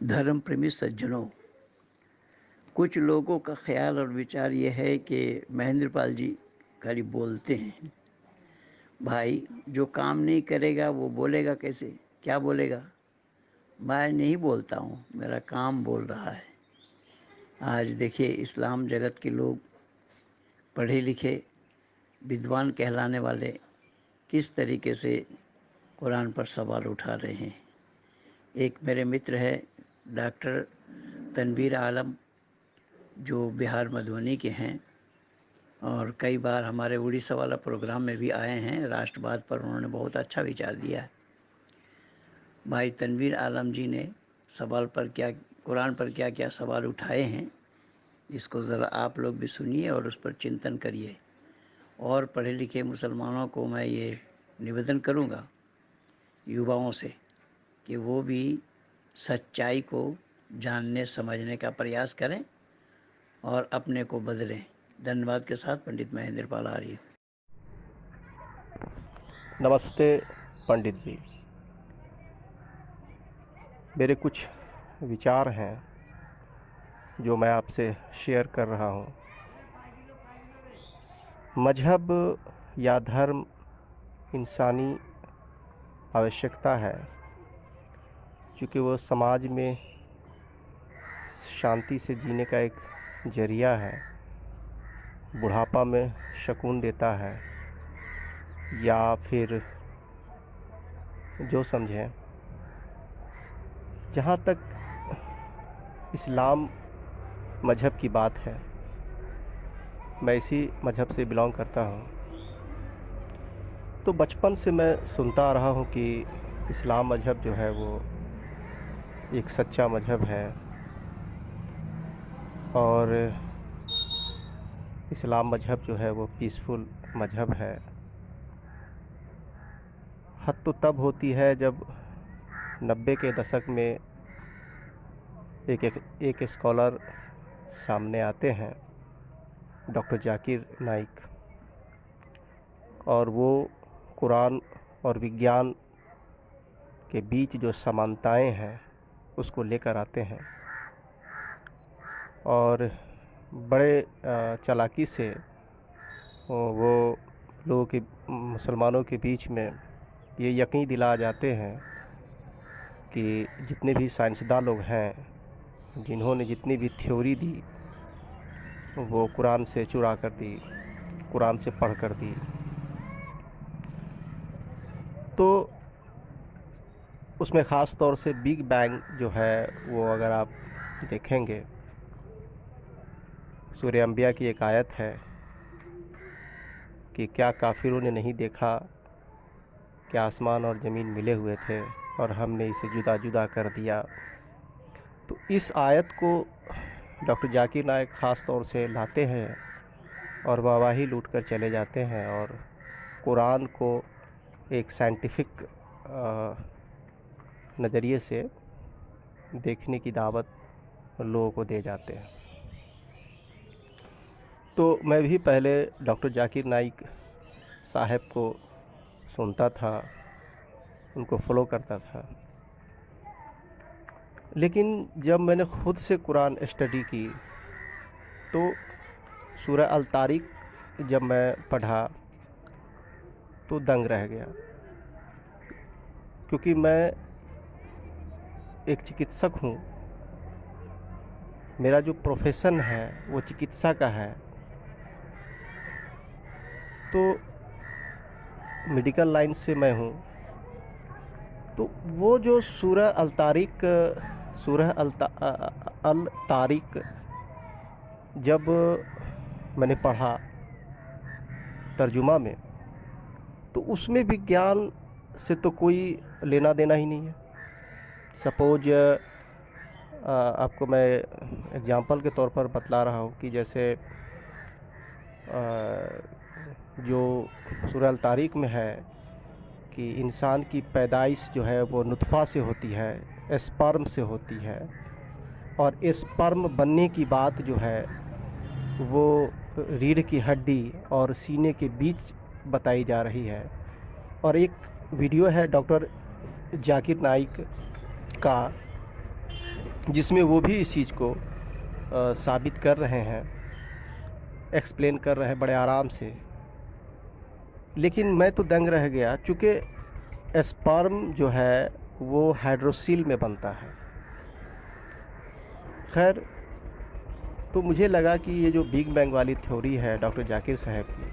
धर्म प्रेमी सज्जनों, कुछ लोगों का ख्याल और विचार ये है कि महेंद्रपाल जी खाली बोलते हैं। भाई, जो काम नहीं करेगा वो बोलेगा कैसे? क्या बोलेगा? मैं नहीं बोलता हूँ, मेरा काम बोल रहा है। आज देखिए, इस्लाम जगत के लोग, पढ़े लिखे विद्वान कहलाने वाले, किस तरीके से कुरान पर सवाल उठा रहे हैं। एक मेरे मित्र है डॉक्टर तनवीर आलम, जो बिहार मधुबनी के हैं और कई बार हमारे उड़ीसा वाला प्रोग्राम में भी आए हैं। राष्ट्रवाद पर उन्होंने बहुत अच्छा विचार दिया है। भाई तनवीर आलम जी ने सवाल पर क्या कुरान पर क्या क्या सवाल उठाए हैं, इसको ज़रा आप लोग भी सुनिए और उस पर चिंतन करिए। और पढ़े लिखे मुसलमानों को मैं ये निवेदन करूँगा, युवाओं से, कि वो भी सच्चाई को जानने समझने का प्रयास करें और अपने को बदलें। धन्यवाद के साथ पंडित महेंद्रपाल आर्य। नमस्ते पंडित जी। मेरे कुछ विचार हैं जो मैं आपसे शेयर कर रहा हूँ। मज़हब या धर्म इंसानी आवश्यकता है, क्योंकि वो समाज में शांति से जीने का एक ज़रिया है। बुढ़ापा में सुकून देता है, या फिर जो समझें। जहाँ तक इस्लाम मज़हब की बात है, मैं इसी मज़हब से बिलोंग करता हूँ। तो बचपन से मैं सुनता आ रहा हूँ कि इस्लाम मज़हब जो है वो एक सच्चा मज़हब है, और इस्लाम मज़हब जो है वो पीसफुल मज़हब है। हद तो तब होती है जब 90 के दशक में एक स्कॉलर सामने आते हैं, डॉक्टर जाकिर नाइक, और वो कुरान और विज्ञान के बीच जो समानताएं हैं उसको लेकर आते हैं, और बड़े चालाकी से वो लोगों के मुसलमानों के बीच में ये यकीन दिला जाते हैं कि जितने भी साइंसदान लोग हैं, जिन्होंने जितनी भी थ्योरी दी, वो कुरान से चुरा कर दी, कुरान से पढ़ कर दी। तो उसमें ख़ास तौर से बिग बैंग जो है वो अगर आप देखेंगे, सूरह अंबिया की एक आयत है कि क्या काफिरों ने नहीं देखा कि आसमान और ज़मीन मिले हुए थे और हमने इसे जुदा जुदा कर दिया। तो इस आयत को डॉक्टर जाकिर नाइक ख़ास तौर से लाते हैं और वाहवाही लूट कर चले जाते हैं, और कुरान को एक साइंटिफिक नज़रिए से देखने की दावत लोगों को दे जाते हैं। तो मैं भी पहले डॉक्टर जाकिर नाइक साहब को सुनता था, उनको फॉलो करता था। लेकिन जब मैंने ख़ुद से कुरान स्टडी की तो सूरह अल तारिक जब मैं पढ़ा तो दंग रह गया, क्योंकि मैं एक चिकित्सक हूँ। मेरा जो प्रोफेशन है वो चिकित्सा का है। तो मेडिकल लाइन से मैं हूँ। तो वो जो सूरह अल तारिक जब मैंने पढ़ा तर्जुमा में, तो उसमें विज्ञान से तो कोई लेना देना ही नहीं है। सपोज आपको मैं एग्जांपल के तौर पर बतला रहा हूँ कि जैसे जो सूरह अल तारिक में है कि इंसान की पैदाइश जो है वो नुत्फ़ा से होती है, स्पर्म से होती है, और स्पर्म बनने की बात जो है वो रीढ़ की हड्डी और सीने के बीच बताई जा रही है। और एक वीडियो है डॉक्टर जाकिर नाइक का जिसमें वो भी इस चीज़ को साबित कर रहे हैं, एक्सप्लेन कर रहे हैं बड़े आराम से। लेकिन मैं तो दंग रह गया, चूँकि स्पर्म जो है वो हाइड्रोसिल में बनता है। खैर, तो मुझे लगा कि ये जो बिग बैंग वाली थ्योरी है डॉक्टर जाकिर साहब की,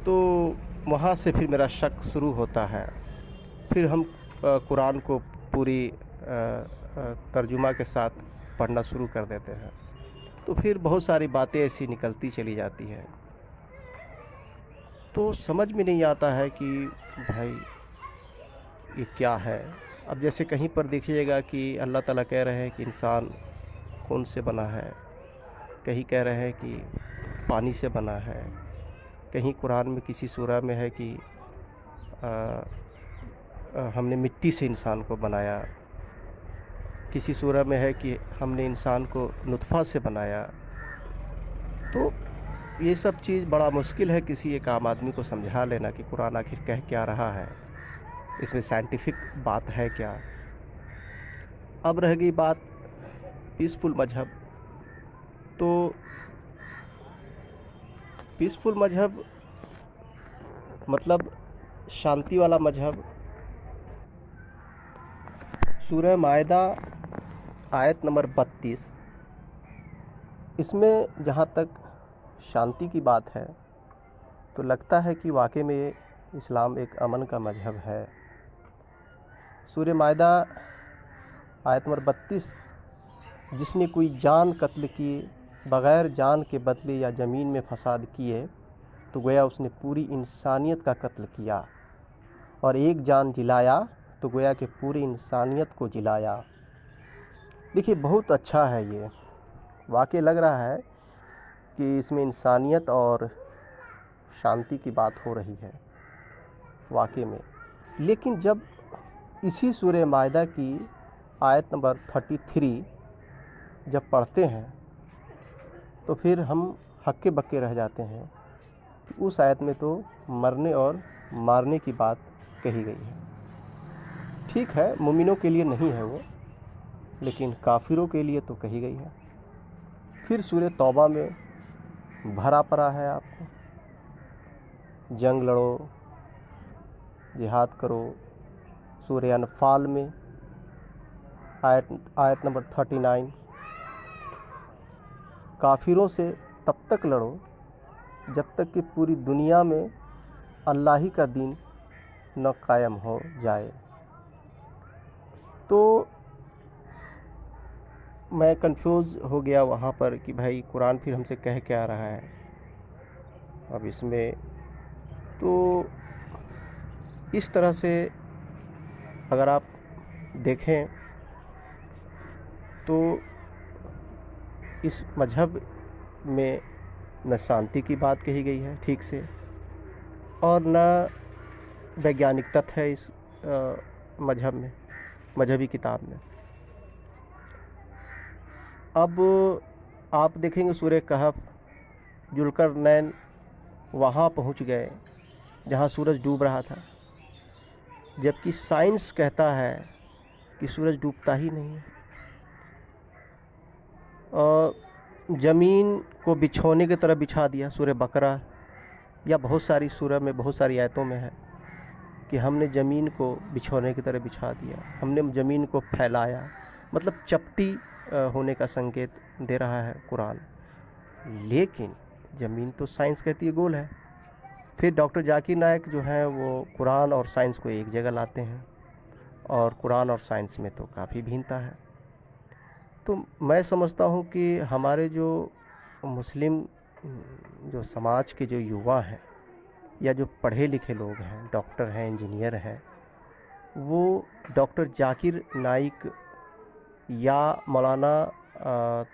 तो वहाँ से फिर मेरा शक शुरू होता है। फिर हम कुरान को पूरी तर्जुमा के साथ पढ़ना शुरू कर देते हैं, तो फिर बहुत सारी बातें ऐसी निकलती चली जाती हैं। तो समझ में नहीं आता है कि भाई ये क्या है। अब जैसे कहीं पर देखिएगा कि अल्लाह ताला कह रहे हैं कि इंसान खून से बना है, कहीं कह रहे हैं कि पानी से बना है, कहीं कुरान में किसी सूरा में है कि हमने मिट्टी से इंसान को बनाया, किसी सूरा में है कि हमने इंसान को नुत्फ़ा से बनाया। तो ये सब चीज़ बड़ा मुश्किल है किसी एक आम आदमी को समझा लेना कि कुरान आखिर कह क्या रहा है, इसमें साइंटिफिक बात है क्या। अब रह गई बात पीसफुल मजहब, तो पीसफुल मजहब मतलब शांति वाला मजहब। सूरह मायदा आयत नंबर 32, इसमें जहाँ तक शांति की बात है तो लगता है कि वाकई में इस्लाम एक अमन का मजहब है। सूरह मायदा आयत नंबर 32, जिसने कोई जान कत्ल किए बग़ैर जान के बदले या ज़मीन में फसाद किए तो गोया उसने पूरी इंसानियत का कत्ल किया, और एक जान जिलाया तो गोया कि पूरी इंसानियत को जिलाया। देखिए, बहुत अच्छा है ये, वाकई लग रहा है कि इसमें इंसानियत और शांति की बात हो रही है वाकई में। लेकिन जब इसी सूरह मायदा की आयत नंबर 33 जब पढ़ते हैं तो फिर हम हक्के बक्के रह जाते हैं कि उस आयत में तो मरने और मारने की बात कही गई है। ठीक है, मुमिनों के लिए नहीं है वो, लेकिन काफिरों के लिए तो कही गई है। फिर सूरह तौबा में भरा पड़ा है आपको, जंग लड़ो, जिहाद करो। सूरह अनफाल में आयत नंबर 39, काफिरों से तब तक लड़ो जब तक कि पूरी दुनिया में अल्लाह ही का दीन न कायम हो जाए। तो मैं कंफ्यूज हो गया वहाँ पर कि भाई कुरान फिर हमसे कह क्या रहा है अब इसमें। तो इस तरह से अगर आप देखें तो इस मजहब में न शांति की बात कही गई है ठीक से, और न वैज्ञानिक तथ्य है इस मजहब में, मजहबी किताब में। अब आप देखेंगे सूरह कहफ, जुल्करनैन वहाँ पहुँच गए जहाँ सूरज डूब रहा था, जबकि साइंस कहता है कि सूरज डूबता ही नहीं है। और ज़मीन को बिछोने की तरह बिछा दिया, सूरह बकरा या बहुत सारी सूरह में, बहुत सारी आयतों में है कि हमने ज़मीन को बिछोने की तरह बिछा दिया, हमने ज़मीन को फैलाया, मतलब चपटी होने का संकेत दे रहा है कुरान। लेकिन ज़मीन तो साइंस कहती है गोल है। फिर डॉक्टर जाकिर नायक जो हैं वो कुरान और साइंस को एक जगह लाते हैं, और कुरान और साइंस में तो काफ़ी भिन्नता है। तो मैं समझता हूँ कि हमारे जो मुस्लिम जो समाज के जो युवा हैं या जो पढ़े लिखे लोग हैं, डॉक्टर हैं, इंजीनियर हैं, वो डॉक्टर जाकिर नाइक या मौलाना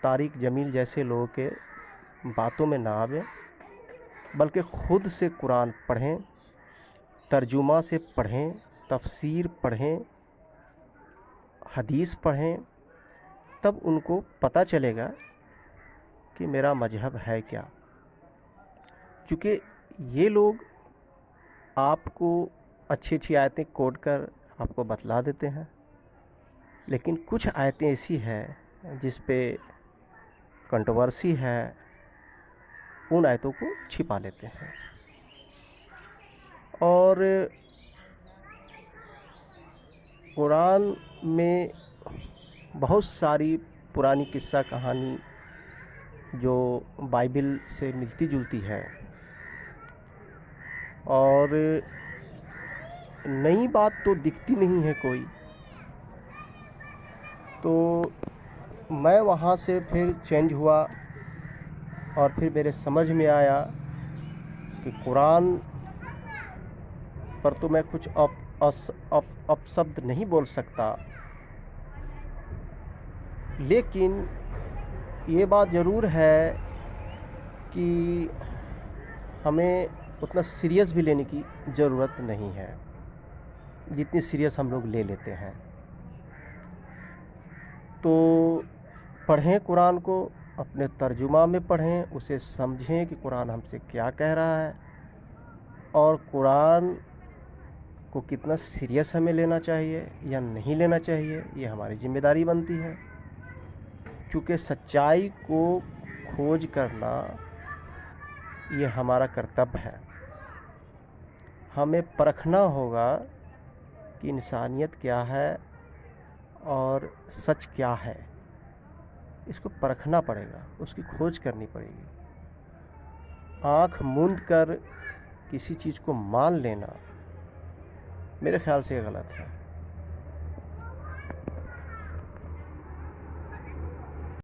तारिक जमील जैसे लोगों के बातों में ना आवे, बल्कि ख़ुद से कुरान पढ़ें, तर्जुमा से पढ़ें, तफसीर पढ़ें, हदीस पढ़ें, तब उनको पता चलेगा कि मेरा मजहब है क्या। क्योंकि ये लोग आपको अच्छी अच्छी आयतें कोट कर आपको बतला देते हैं, लेकिन कुछ आयतें ऐसी हैं जिस पे कंट्रोवर्सी है, उन आयतों को छिपा लेते हैं। और कुरान में बहुत सारी पुरानी किस्सा कहानी जो बाइबल से मिलती जुलती है, और नई बात तो दिखती नहीं है कोई। तो मैं वहाँ से फिर चेंज हुआ और फिर मेरे समझ में आया कि कुरान पर तो मैं कुछ अपशब्द नहीं बोल सकता, लेकिन ये बात ज़रूर है कि हमें उतना सीरियस भी लेने की ज़रूरत नहीं है जितनी सीरियस हम लोग ले लेते हैं। तो पढ़ें कुरान को, अपने तर्जुमा में पढ़ें, उसे समझें कि कुरान हमसे क्या कह रहा है और कुरान को कितना सीरियस हमें लेना चाहिए या नहीं लेना चाहिए, ये हमारी जिम्मेदारी बनती है। क्योंकि सच्चाई को खोज करना ये हमारा कर्तव्य है। हमें परखना होगा कि इंसानियत क्या है और सच क्या है। इसको परखना पड़ेगा, उसकी खोज करनी पड़ेगी। आँख मूंद कर किसी चीज़ को मान लेना मेरे ख्याल से गलत है।